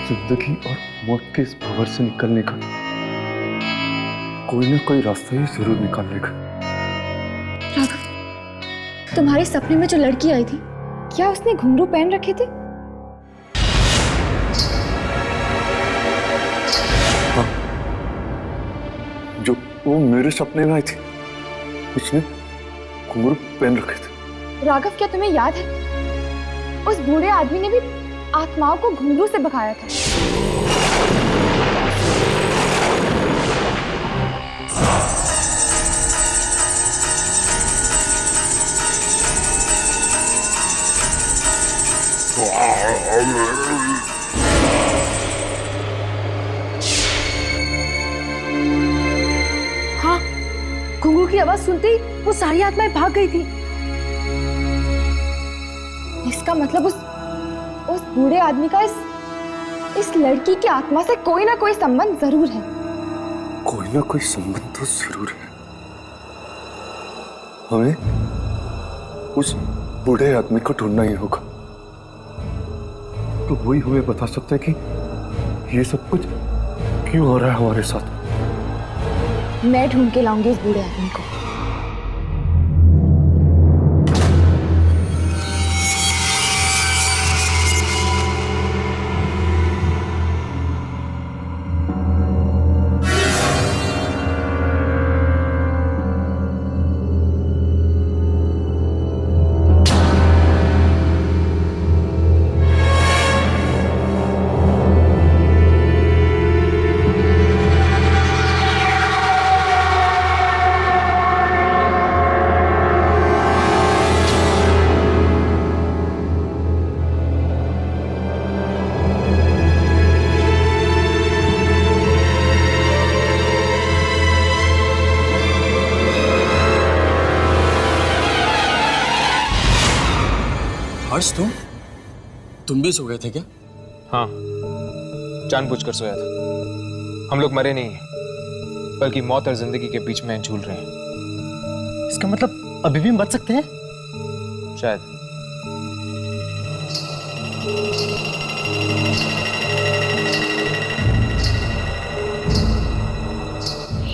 जिंदगी और मौत के इस भंवर से निकलने का कोई ना कोई रास्ता ही जरूर निकाल लेगा। राघव, तुम्हारे सपने में जो लड़की आई थी, क्या उसने घुंघरू पहन रखे थे? हाँ, जो वो मेरे सपने में आई थी, उसने घुंघरू पहन रखे थे। राघव, क्या तुम्हें याद है उस बूढ़े आदमी ने भी आत्माओं को घुंघरू से भगाया था? हाँ, घुंघरू की आवाज सुनते ही वो सारी आत्माएं भाग गई थी। इसका मतलब उस बूढ़े आदमी का इस लड़की की आत्मा से कोई ना कोई संबंध जरूर है। कोई ना कोई संबंध तो जरूर है। हमें उस बूढ़े आदमी को ढूंढना ही होगा, तो वही हमें बता सकता है कि ये सब कुछ क्यों हो रहा है हमारे साथ। मैं ढूंढ के लाऊंगी इस बूढ़े आदमी को। हर्ष, तुम भी सो गए थे क्या? हाँ, जानबूझकर सोया था। हम लोग मरे नहीं हैं, बल्कि मौत और जिंदगी के बीच में झूल रहे हैं। इसका मतलब अभी भी हम बच सकते हैं? शायद।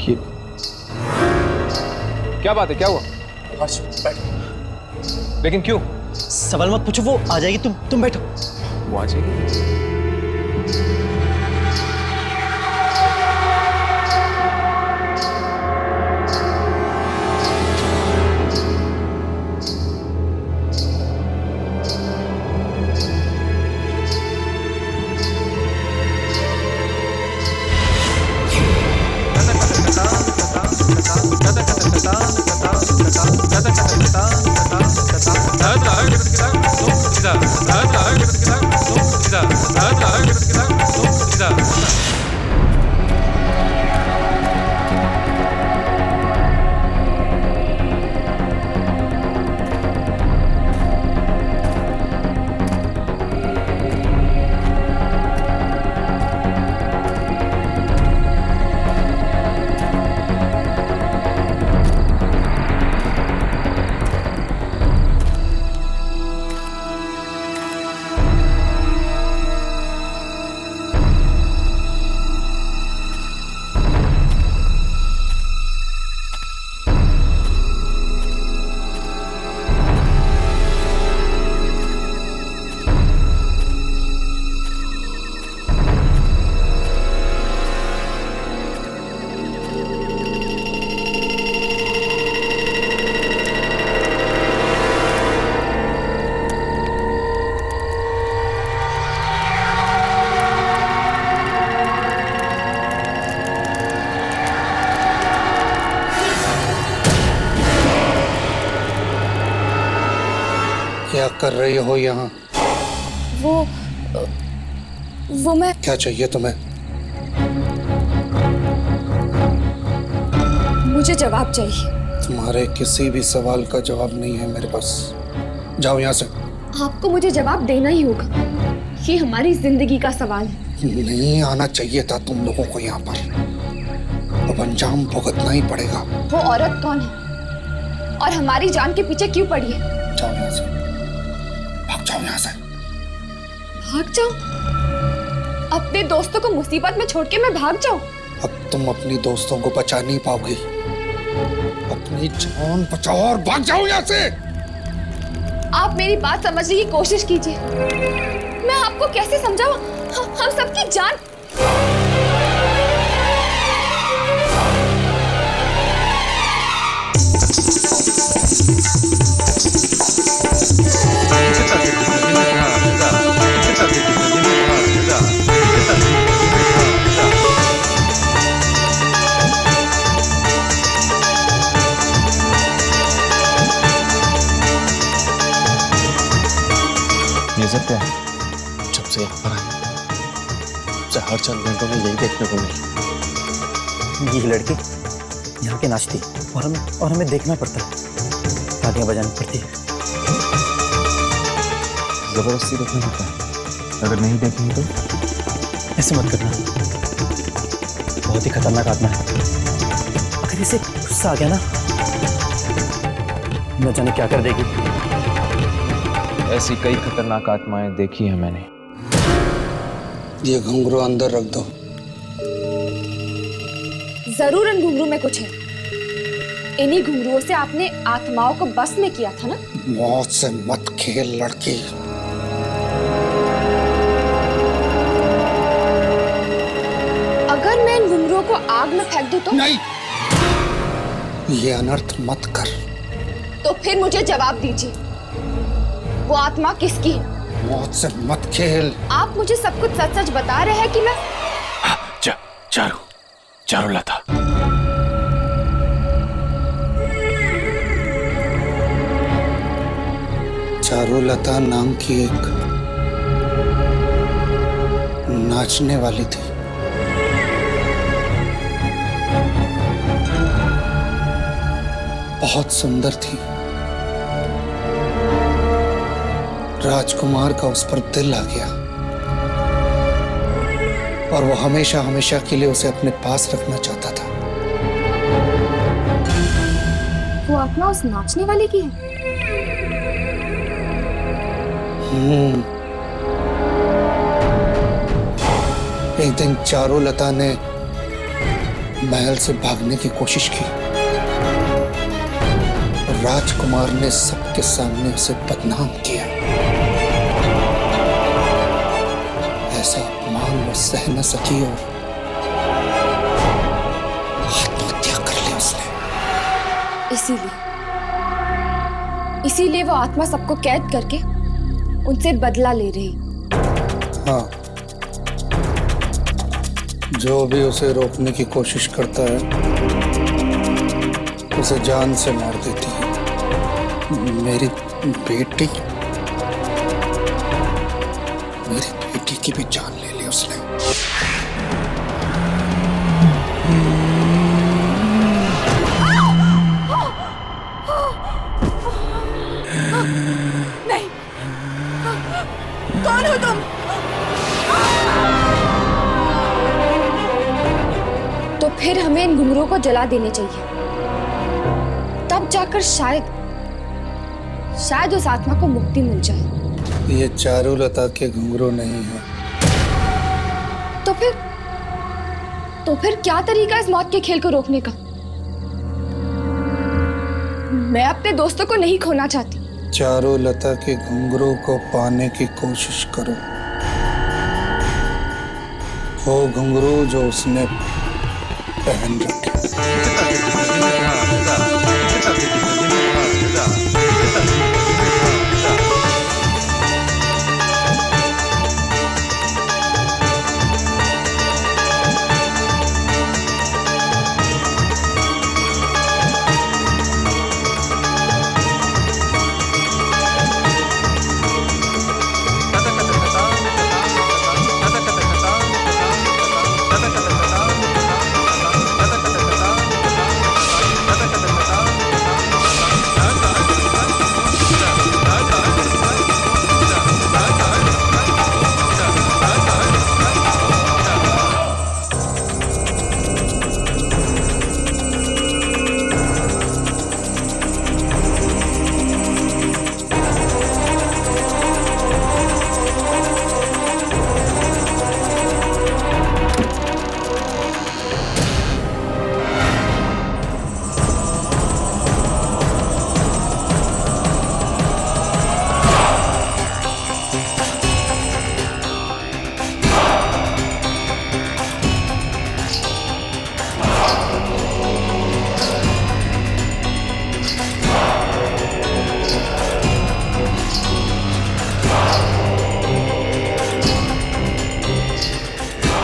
ये क्या बात है, क्या हुआ? हर्ष, बैठ। लेकिन क्यों? सवाल मत पूछो, वो आ जाएगी। तुम बैठो। वो आ जाएगी? क्या कर रही हो यहाँ? वो मैं... क्या चाहिए तुम्हें? मुझे जवाब चाहिए। तुम्हारे किसी भी सवाल का जवाब नहीं है मेरे पास। जाओ यहाँ से। आपको मुझे जवाब देना ही होगा, ये हमारी जिंदगी का सवाल है। नहीं आना चाहिए था तुम लोगों को यहाँ पर, अब अंजाम भुगतना ही पड़ेगा। वो औरत कौन है और हमारी जान के पीछे क्यों पड़ी है? जाओ यहाँ से, भाग जाओ यहाँ से। भाग जाओ? अपने दोस्तों को मुसीबत में छोड़ के मैं भाग जाऊं? अब तुम अपनी दोस्तों को बचा नहीं पाओगी। अपनी जान बचाओ और भाग जाओ यहाँ से। आप मेरी बात समझने की कोशिश कीजिए। मैं आपको कैसे समझाऊं? हम सबकी जान। ये सब क्या है? जब से यहाँ पर आए से हर चंद घंटों में यही देखने को मिली। ये लड़की यहाँ के नाचती और हमें देखना पड़ता है, तालियां बजानी पड़ती है। जबरदस्ती देखना पड़ता है। अगर नहीं देखेंगे तो ऐसे मत करना, बहुत ही खतरनाक आत्मा है। अगर इसे गुस्सा आ गया ना, न जाने क्या कर देगी। ऐसी कई खतरनाक आत्माएं देखी है मैंने। ये घुंघरू अंदर रख दो। जरूर इन घुंघरू में कुछ है। इन्हीं घुंघरुओं से आपने आत्माओं को बस में किया था ना? मौत से मत खेल लड़की। अगर मैं इन घुंघरुओं को आग में फेंक दूं तो? नहीं, ये अनर्थ मत कर। तो फिर मुझे जवाब दीजिए, वो आत्मा किसकी है? मौत से मत खेल। आप मुझे सब कुछ सच सच बता रहे हैं कि मैं चारुलता। चारुलता नाम की एक नाचने वाली थी। बहुत सुंदर थी। राजकुमार का उस पर दिल आ गया और वो हमेशा हमेशा के लिए उसे अपने पास रखना चाहता था। वो आत्मा उस नाचने वाले की है? एक दिन चारुलता ने महल से भागने की कोशिश की और राजकुमार ने सबके सामने उसे बदनाम किया। ऐसा अपमान वो सह न सकी और आत्महत्या कर ली उसने। इसीलिए वो आत्मा सबको कैद करके उनसे बदला ले रही। हाँ, जो भी उसे रोकने की कोशिश करता है उसे जान से मार देती है। मेरी बेटी की भी जान ले ली उसने। नहीं, कौन हो तुम? तो फिर हमें इन घुंघरुओं को जला देने चाहिए, तब जाकर शायद उस आत्मा को मुक्ति मिल जाए। ये चारुलता के घुंघरू नहीं है। तो फिर क्या तरीका इस मौत के खेल को रोकने का? मैं अपने दोस्तों को नहीं खोना चाहती। चारुलता के घुंघरू को पाने की कोशिश करो। वो घुंघरू जो उसने पहन रखे।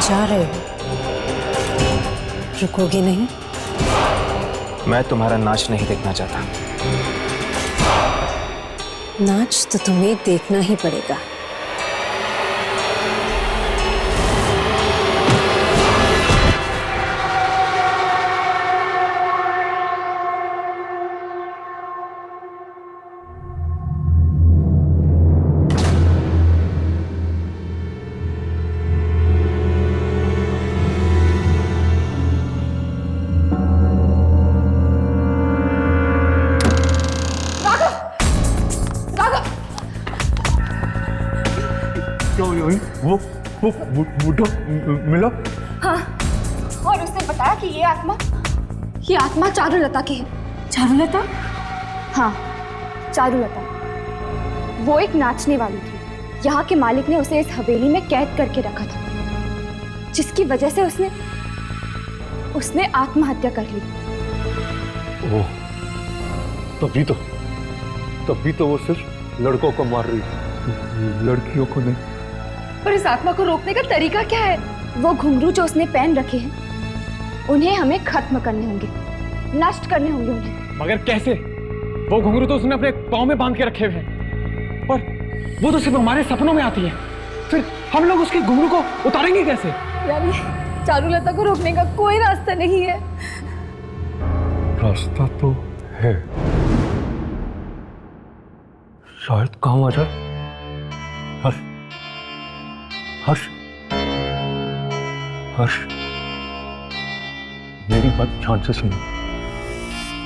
जा रहे हो? रुकोगे नहीं? मैं तुम्हारा नाच नहीं देखना चाहता। नाच तो तुम्हें देखना ही पड़ेगा। वो बूढ़ा मिला? हाँ, और उसने बताया कि ये आत्मा चारुलता की है। चारुलता? हाँ, चारुलता। वो एक नाचने वाली थी। यहाँ के मालिक ने उसे इस हवेली में कैद करके रखा था, जिसकी वजह से उसने आत्महत्या कर ली। ओह, तभी तो वो सिर्फ लड़कों को मार रही है, लड़कियों को नहीं। पर इस आत्मा को रोकने का तरीका क्या है? वो घुंघरू जो उसने पहन रखे हैं, उन्हें हमें खत्म करने होंगे, नष्ट करने होंगे उन्हें। मगर कैसे? वो घुंघरू तो उसने अपने पाँव में बांध के रखे हुए हैं, और वो तो सिर्फ हमारे सपनों में आती है। फिर हम लोग उसके घुंघरू को उतारेंगे कैसे? यानी चारुलता को रोकने का कोई रास्ता नहीं है। रास्ता तो है, शायद काम आ जाए। हर्ष, मेरी बात ध्यान से सुनो।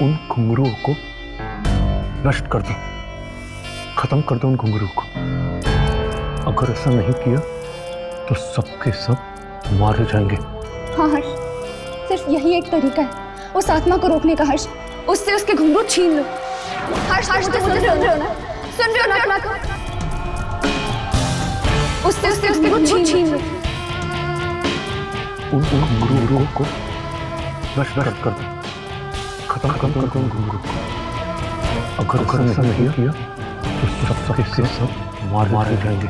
उन घुंघरुओं को नष्ट कर दो, खत्म कर दो उन घुंघरुओं को। अगर ऐसा नहीं किया तो सबके सब मारे जाएंगे। हाँ हर्ष, सिर्फ यही एक तरीका है उस आत्मा को रोकने का। हर्ष, उससे उसके घुंघरू छीन लो। हर्ष, मुझे सुन रहे हो ना? सुन रहे हो ना? उससे उसके घुंघरू छीन लो। उन घुंघरुओं को नष्ट कर दो, खत्म कर दो उन घुंघरू को। अगर ऐसा नहीं किया तो सबके सब मारे जाएंगे।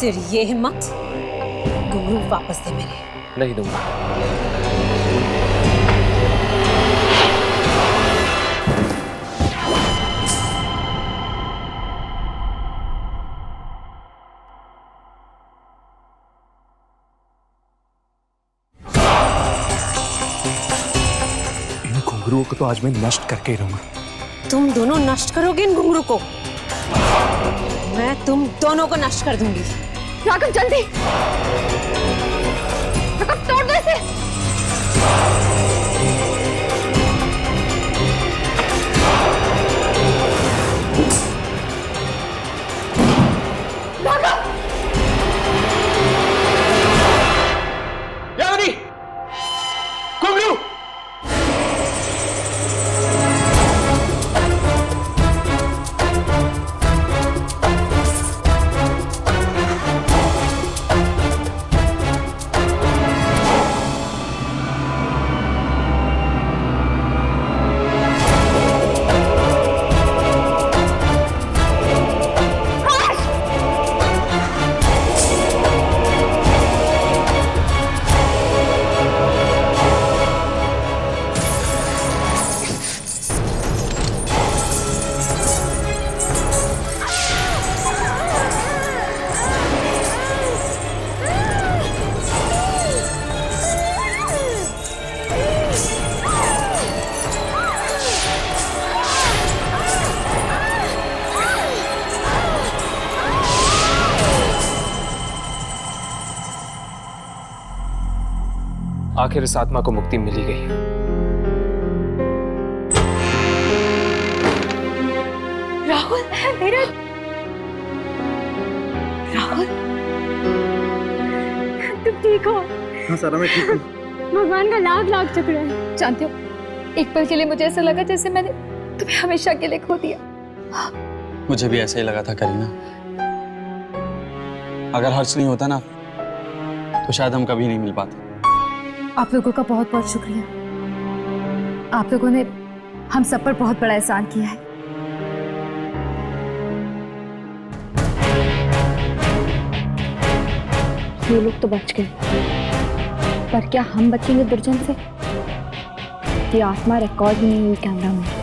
तेरी ये हिम्मत? घुंघरू वापस दे मेरे। नहीं दूंगा। इन घुंघरुओं को तो आज मैं नष्ट करके ही रहूंगा। तुम दोनों नष्ट करोगे इन घुंघरू को? मैं तुम दोनों को नष्ट कर दूंगी। राघव जल्दी, राघव तोड़ दो इसे। राघव, यामिनी, घुंघरू। आखिर इस आत्मा को मुक्ति मिल ही गई। राहुल, मेरा राहुल, तुम ठीक हो? हाँ सारा, मैं ठीक हूँ। भगवान का लाख लाख शुक्र है। जानते हो, एक पल के लिए मुझे ऐसा लगा जैसे मैंने तुम्हें हमेशा के लिए खो दिया। मुझे भी ऐसा ही लगा था करीना। अगर हर्ष नहीं होता ना तो शायद हम कभी नहीं मिल पाते। आप लोगों का बहुत बहुत शुक्रिया। आप लोगों ने हम सब पर बहुत बड़ा एहसान किया है। ये लोग तो बच गए, पर क्या हम बचेंगे दुर्जन से? ये आत्मा रिकॉर्ड नहीं हुई कैमरा में।